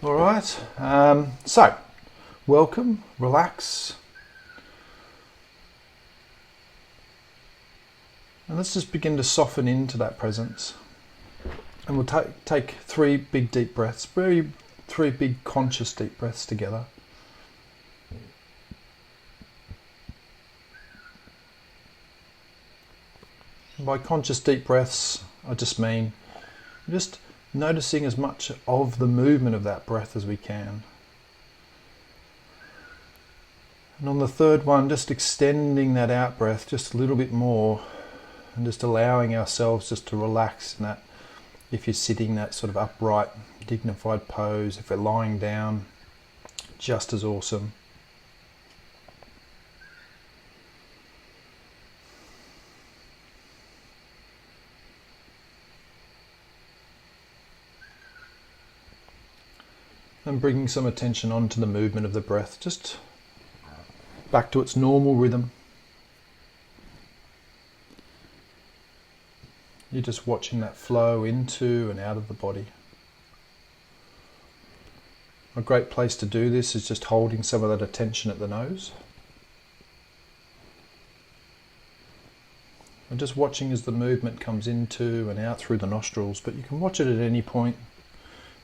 All right, so welcome, relax, and let's just begin to soften into that presence. And we'll take three big deep breaths, three big conscious deep breaths together. And by conscious deep breaths, I just mean just noticing as much of the movement of that breath as we can. And on the third one, just extending that out breath just a little bit more and just allowing ourselves just to relax in that. If you're sitting, that sort of upright, dignified pose. If we're lying down, just as awesome. And bringing some attention onto the movement of the breath, just back to its normal rhythm. You're just watching that flow into and out of the body. A great place to do this is just holding some of that attention at the nose. And just watching as the movement comes into and out through the nostrils, but you can watch it at any point.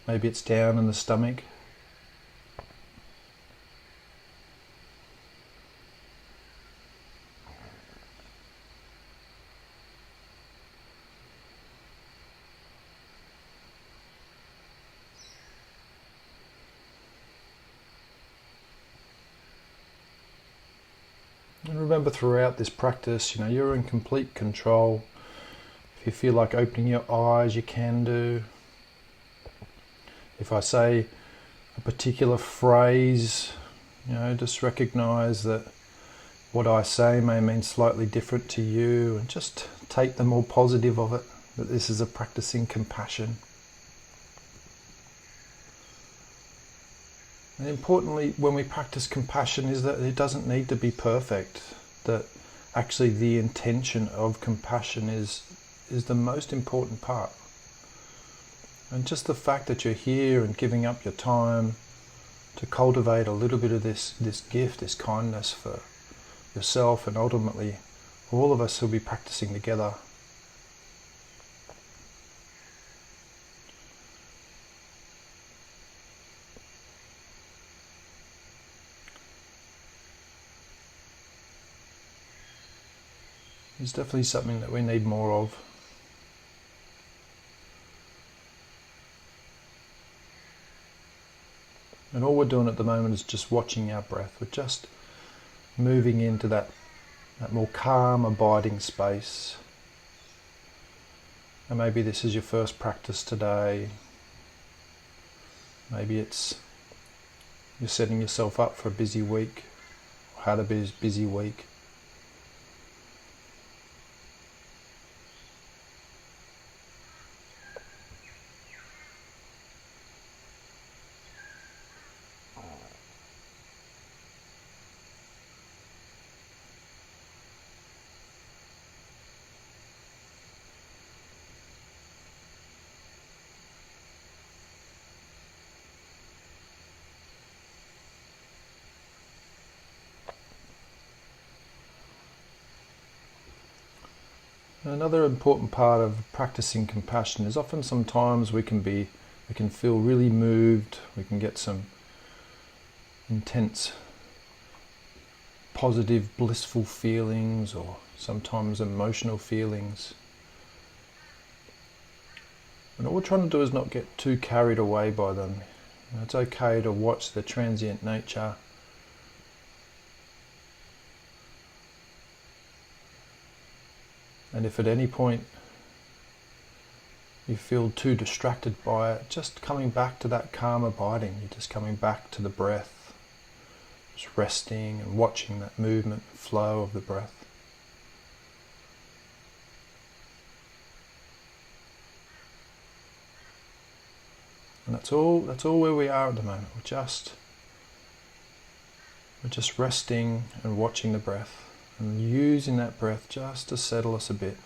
Maybe it's down in the stomach. And remember, throughout this practice, you're in complete control. If you feel like opening your eyes, you can do. If I say a particular phrase, just recognize that what I say may mean slightly different to you, and just take the more positive of it, that this is a practicing compassion. And importantly, when we practice compassion, is that it doesn't need to be perfect. That actually the intention of compassion is the most important part. And just the fact that you're here and giving up your time to cultivate a little bit of this gift, this kindness for yourself and ultimately for all of us who'll be practicing together. It's definitely something that we need more of. And all we're doing at the moment is just watching our breath. We're just moving into that more calm, abiding space. And maybe this is your first practice today. Maybe you're setting yourself up for a busy week, or had a busy week. Another important part of practicing compassion is often sometimes we can feel really moved, we can get some intense positive blissful feelings or sometimes emotional feelings. And all we're trying to do is not get too carried away by them. It's okay to watch the transient nature. And if at any point you feel too distracted by it, just coming back to that calm abiding, you're just coming back to the breath, just resting and watching that movement, flow of the breath. And that's all where we are at the moment. We're just resting and watching the breath. And using that breath just to settle us a bit.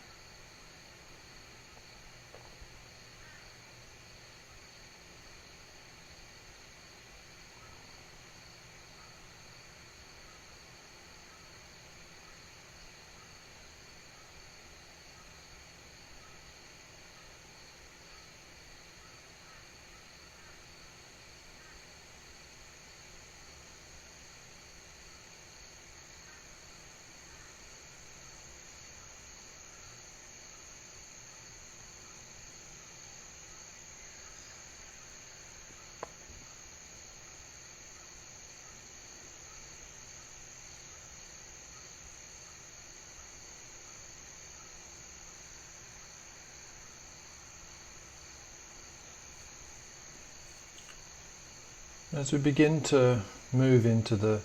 As we begin to move into the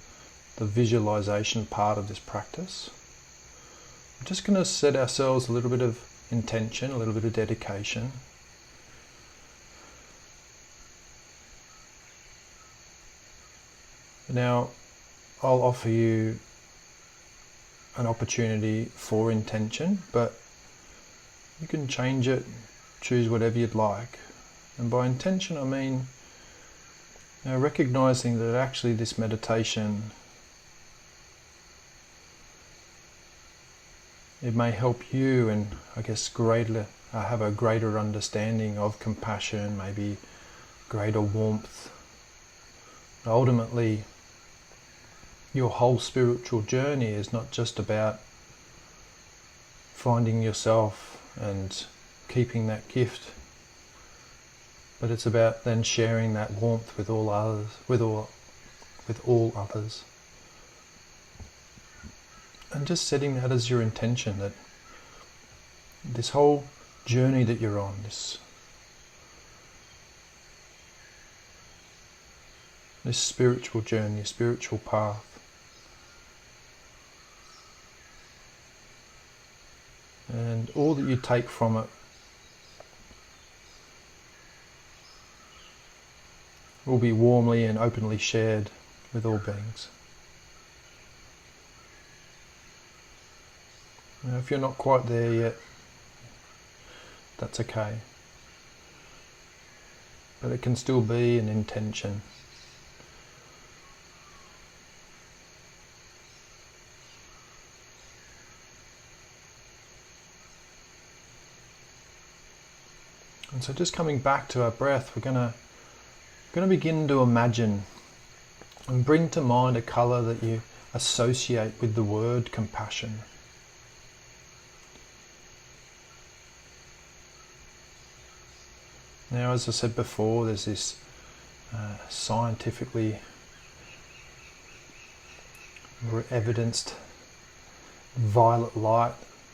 visualization part of this practice, we're just going to set ourselves a little bit of intention, a little bit of dedication. Now, I'll offer you an opportunity for intention, but you can change it, choose whatever you'd like. And by intention, I mean recognizing that actually this meditation, it may help you and I guess have a greater understanding of compassion, maybe greater warmth. Ultimately, your whole spiritual journey is not just about finding yourself and keeping that gift, but it's about then sharing that warmth with all others, with all others. And just setting that as your intention, that this whole journey that you're on, this spiritual journey, spiritual path, and all that you take from it will be warmly and openly shared with all beings. Now, if you're not quite there yet, that's okay. But it can still be an intention. And so just coming back to our breath, we're going to begin to imagine and bring to mind a colour that you associate with the word compassion. Now, as I said before, there's this scientifically evidenced violet light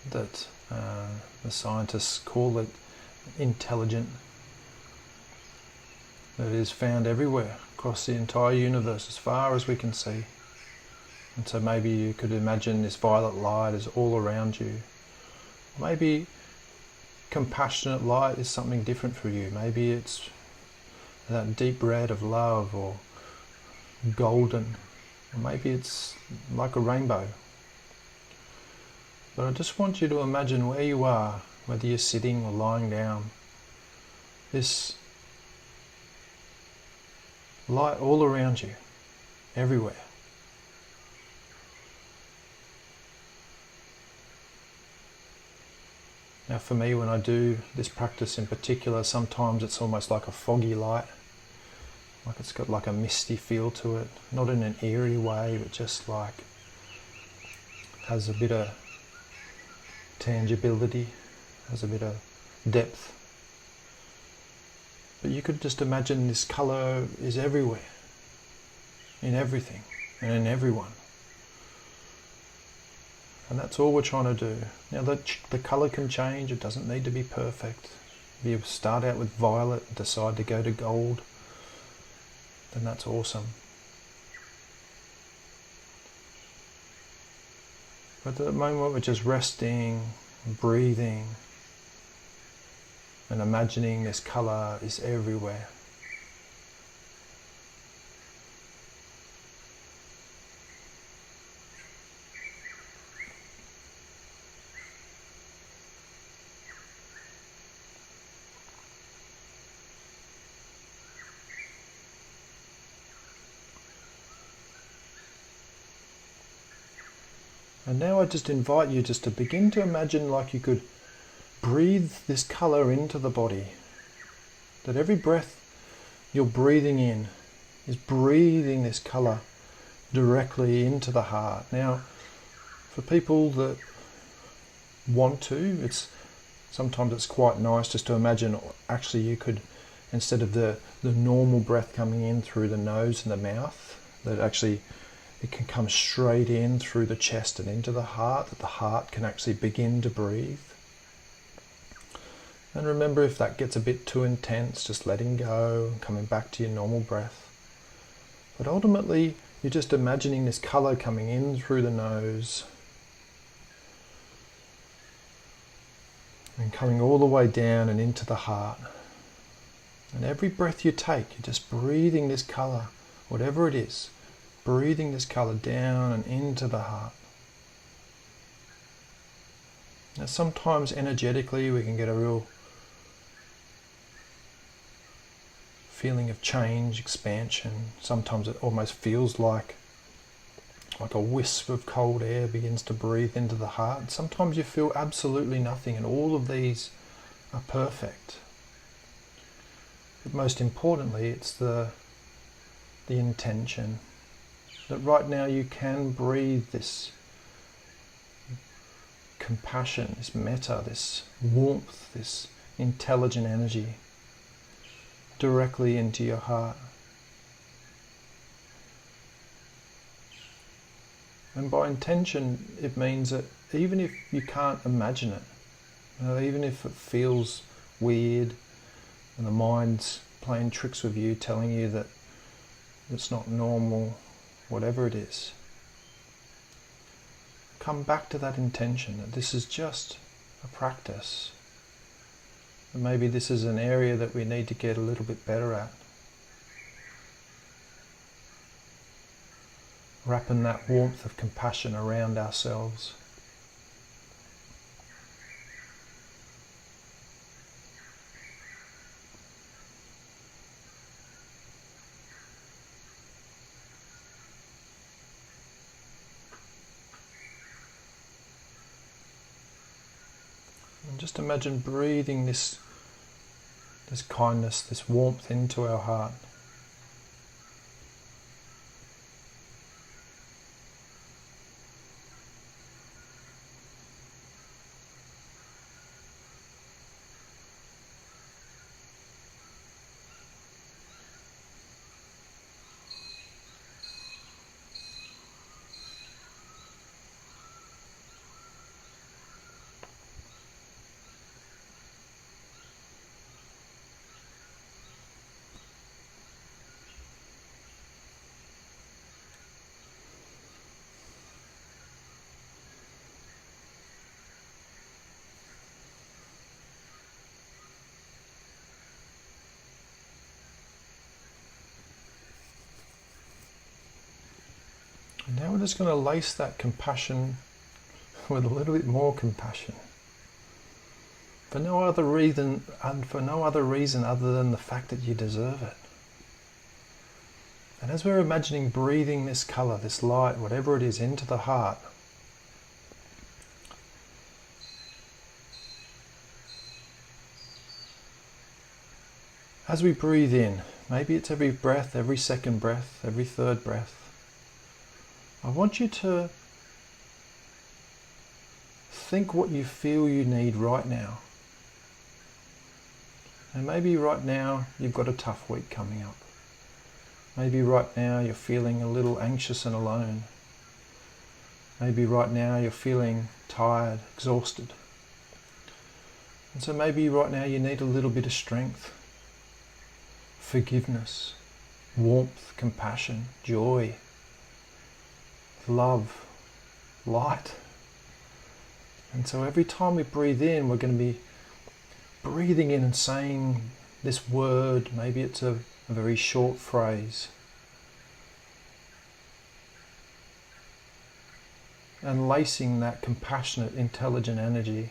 that the scientists call it intelligent, that is found everywhere across the entire universe as far as we can see. And so maybe you could imagine this violet light is all around you. Maybe compassionate light is something different for you. Maybe it's that deep red of love, or golden, or maybe it's like a rainbow. But I just want you to imagine where you are, whether you're sitting or lying down, this light all around you, everywhere. Now for me, when I do this practice in particular, sometimes it's almost like a foggy light, like it's got like a misty feel to it, not in an eerie way, but just like has a bit of tangibility, has a bit of depth. But you could just imagine this colour is everywhere, in everything and in everyone. And that's all we're trying to do. Now the colour can change, it doesn't need to be perfect. If you start out with violet and decide to go to gold, then that's awesome. But at the moment we're just resting, breathing, and imagining this colour is everywhere. And now I just invite you just to begin to imagine like you could breathe this colour into the body. That every breath you're breathing in is breathing this colour directly into the heart. Now, for people that want to, sometimes it's quite nice just to imagine actually you could, instead of the normal breath coming in through the nose and the mouth, that actually it can come straight in through the chest and into the heart, that the heart can actually begin to breathe. And remember, if that gets a bit too intense, just letting go and coming back to your normal breath. But ultimately, you're just imagining this colour coming in through the nose and coming all the way down and into the heart. And every breath you take, you're just breathing this colour, whatever it is, breathing this colour down and into the heart. Now sometimes energetically we can get a real feeling of change, expansion. Sometimes it almost feels like a wisp of cold air begins to breathe into the heart. Sometimes you feel absolutely nothing, and all of these are perfect. But most importantly, it's the intention that right now you can breathe this compassion, this metta, this warmth, this intelligent energy directly into your heart. And by intention, it means that even if you can't imagine it, even if it feels weird and the mind's playing tricks with you, telling you that it's not normal, whatever it is, come back to that intention, that this is just a practice. And maybe this is an area that we need to get a little bit better at. Wrapping that warmth of compassion around ourselves. And just imagine breathing this kindness, this warmth into our heart. And now we're just going to lace that compassion with a little bit more compassion. For no other reason, other than the fact that you deserve it. And as we're imagining breathing this colour, this light, whatever it is, into the heart, as we breathe in, maybe it's every breath, every second breath, every third breath, I want you to think what you feel you need right now. And maybe right now you've got a tough week coming up. Maybe right now you're feeling a little anxious and alone. Maybe right now you're feeling tired, exhausted. And so maybe right now you need a little bit of strength, forgiveness, warmth, compassion, joy, love, light. And so every time we breathe in, we're going to be breathing in and saying this word. Maybe it's a very short phrase. And lacing that compassionate, intelligent energy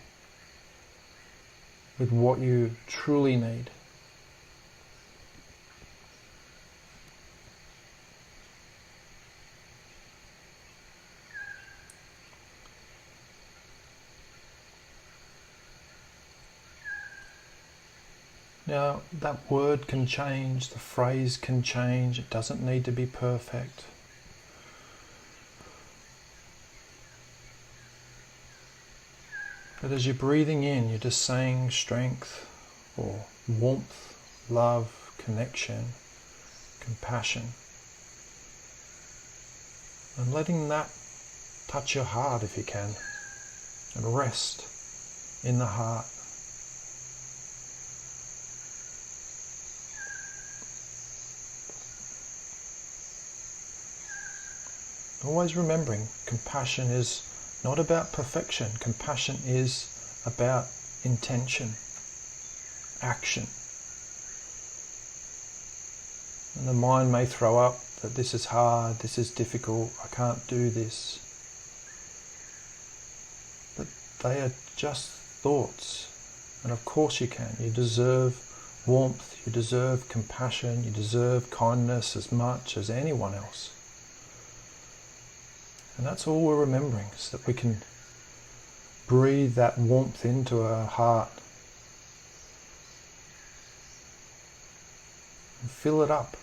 with what you truly need. Now, that word can change, the phrase can change, it doesn't need to be perfect. But as you're breathing in, you're just saying strength or warmth, love, connection, compassion. And letting that touch your heart if you can, and rest in the heart. Always remembering, compassion is not about perfection. Compassion is about intention, action. And the mind may throw up that this is hard, this is difficult, I can't do this. But they are just thoughts. And of course you can. You deserve warmth, you deserve compassion, you deserve kindness as much as anyone else. And that's all we're remembering, so that we can breathe that warmth into our heart and fill it up.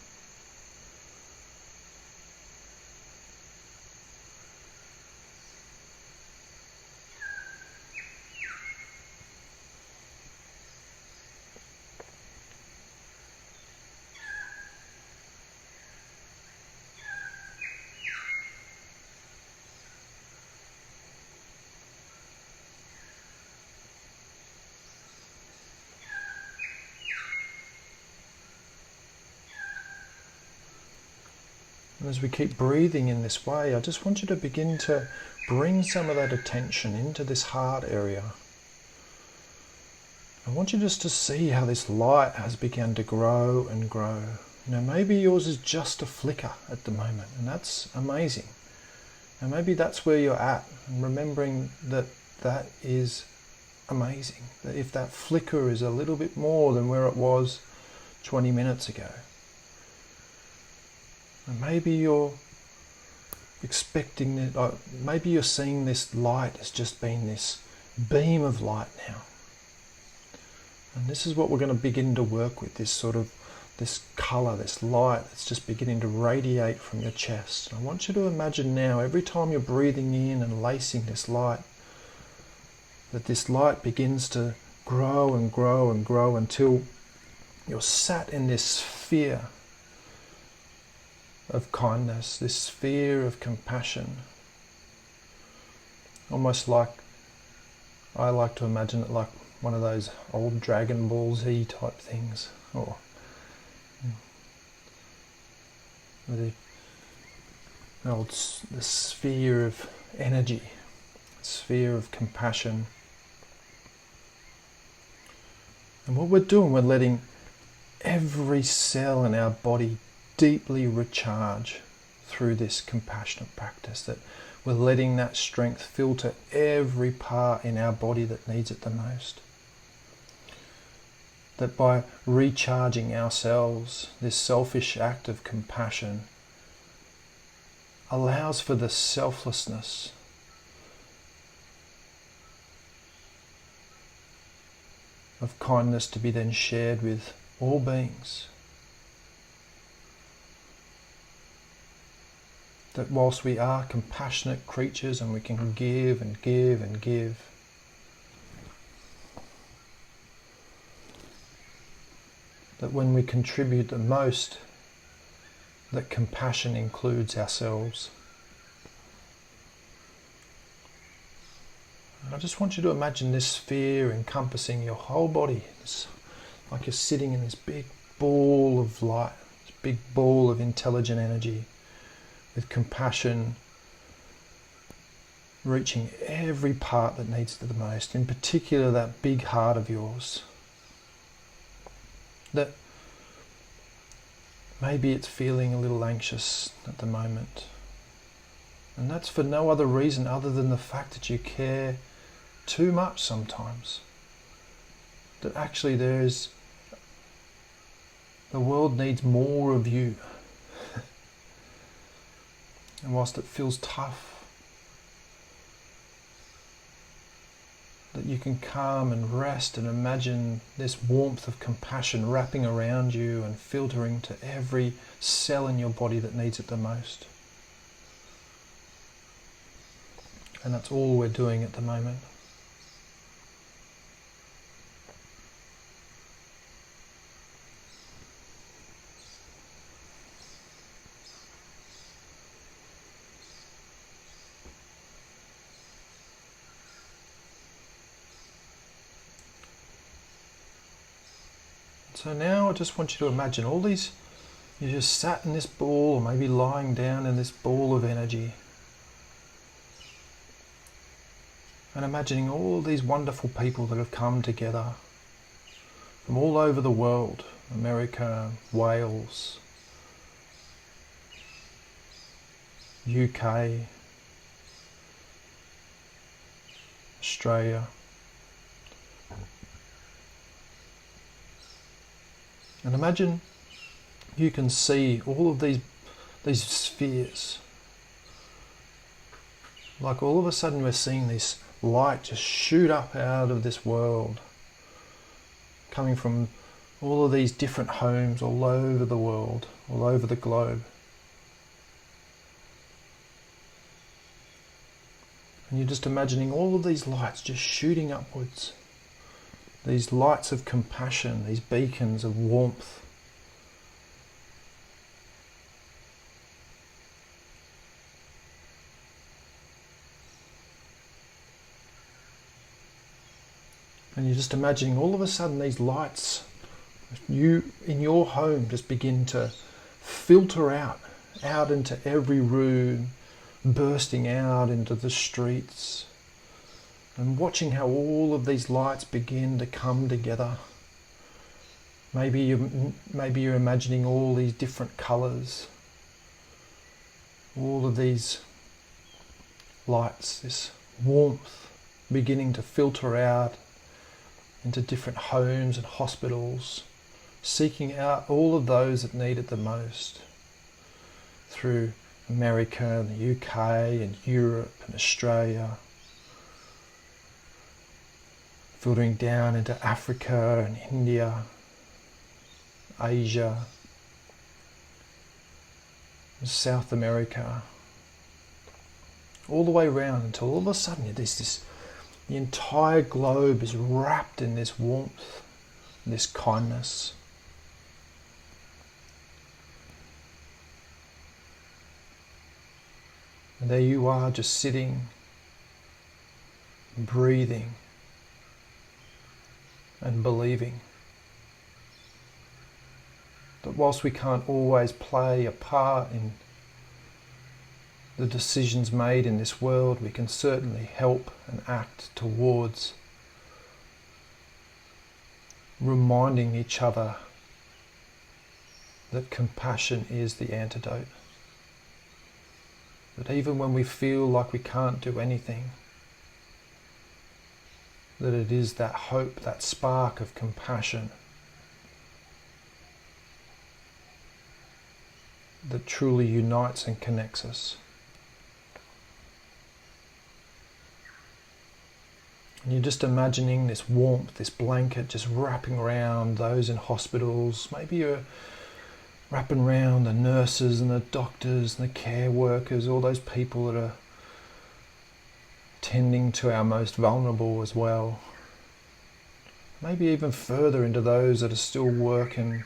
And as we keep breathing in this way, I just want you to begin to bring some of that attention into this heart area. I want you just to see how this light has begun to grow and grow. Maybe yours is just a flicker at the moment, and that's amazing. And maybe that's where you're at, and remembering that that is amazing. That if that flicker is a little bit more than where it was 20 minutes ago, and maybe you're expecting that, maybe you're seeing this light as just being this beam of light now. And this is what we're going to begin to work with, this colour, this light that's just beginning to radiate from your chest. I want you to imagine now, every time you're breathing in and lacing this light, that this light begins to grow and grow and grow until you're sat in this sphere of kindness, this sphere of compassion. Almost like, I like to imagine it like one of those old Dragon Ball Z type things, or the sphere of energy, sphere of compassion. And what we're doing, we're letting every cell in our body deeply recharge through this compassionate practice, that we're letting that strength filter every part in our body that needs it the most. That by recharging ourselves, this selfish act of compassion allows for the selflessness of kindness to be then shared with all beings. That whilst we are compassionate creatures and we can give and give and give, that when we contribute the most, that compassion includes ourselves. And I just want you to imagine this sphere encompassing your whole body. It's like you're sitting in this big ball of light, this big ball of intelligent energy, with compassion reaching every part that needs it the most, in particular that big heart of yours. That maybe it's feeling a little anxious at the moment, and that's for no other reason other than the fact that you care too much sometimes. That actually the world needs more of you. And whilst it feels tough, that you can calm and rest and imagine this warmth of compassion wrapping around you and filtering to every cell in your body that needs it the most. And that's all we're doing at the moment. So now I just want you to imagine you just sat in this ball, or maybe lying down in this ball of energy, And imagining all these wonderful people that have come together from all over the world, America, Wales, UK, Australia. And imagine you can see all of these spheres. Like all of a sudden we're seeing this light just shoot up out of this world, coming from all of these different homes all over the world, all over the globe. And you're just imagining all of these lights just shooting upwards. These lights of compassion, these beacons of warmth. And you're just imagining all of a sudden these lights, you in your home, just begin to filter out into every room, bursting out into the streets, and watching how all of these lights begin to come together. Maybe you're imagining all these different colours, all of these lights, this warmth beginning to filter out into different homes and hospitals, seeking out all of those that need it the most through America and the UK and Europe and Australia, filtering down into Africa and India, Asia, South America, all the way around until all of a sudden the entire globe is wrapped in this warmth, this kindness. And there you are, just sitting, breathing, and believing that whilst we can't always play a part in the decisions made in this world, we can certainly help and act towards reminding each other that compassion is the antidote. That even when we feel like we can't do anything, that it is that hope, that spark of compassion that truly unites and connects us. And you're just imagining this warmth, this blanket just wrapping around those in hospitals. Maybe you're wrapping around the nurses and the doctors and the care workers, all those people that are tending to our most vulnerable as well. Maybe even further into those that are still working,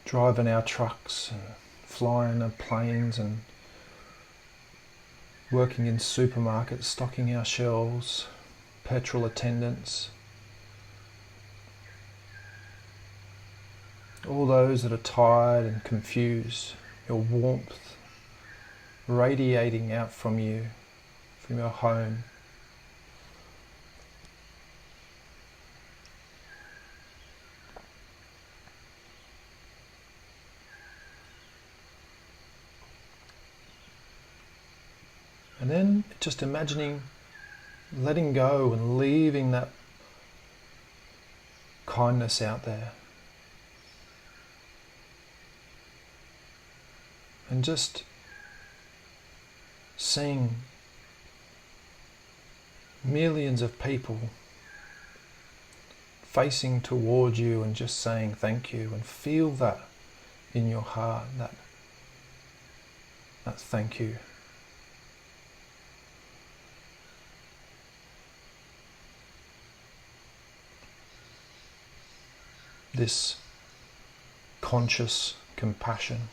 driving our trucks and flying our planes and working in supermarkets, stocking our shelves, petrol attendants, all those that are tired and confused, your warmth radiating out from you, from your home. And then just imagining letting go and leaving that kindness out there. And just seeing millions of people facing towards you and just saying thank you, and feel that in your heart, that thank you. This conscious compassion.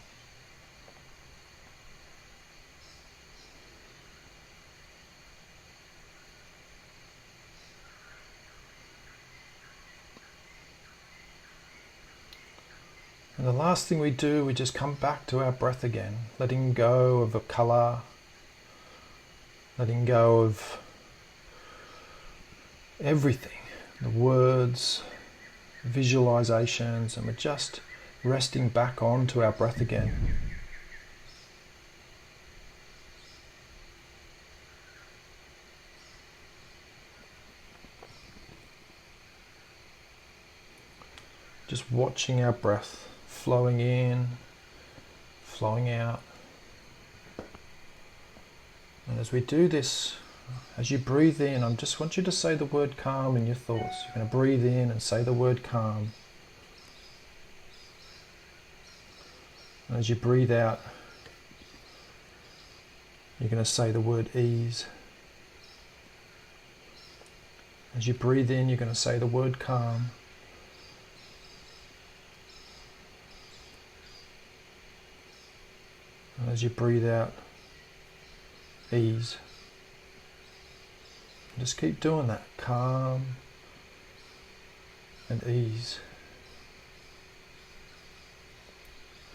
And the last thing we do, we just come back to our breath again, letting go of a colour, letting go of everything, the words, visualizations, and we're just resting back onto our breath again. Just watching our breath flowing in, flowing out. And as we do this, as you breathe in, I just want you to say the word calm in your thoughts. You're going to breathe in and say the word calm. And as you breathe out, you're going to say the word ease. As you breathe in, you're going to say the word calm. And as you breathe out, ease. Just keep doing that, calm and ease.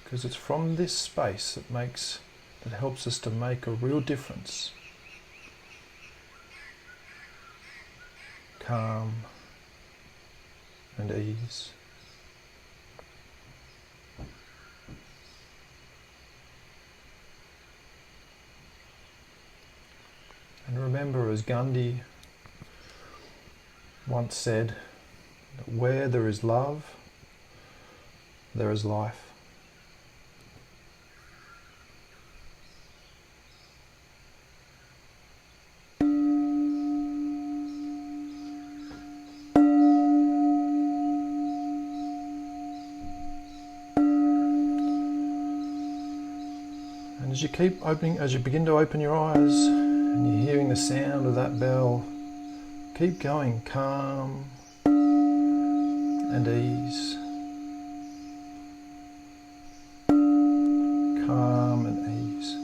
Because it's from this space that helps us to make a real difference. Calm and ease. And remember, as Gandhi once said, that where there is love, there is life. And as you begin to open your eyes, and you're hearing the sound of that bell, keep going, calm and ease. Calm and ease.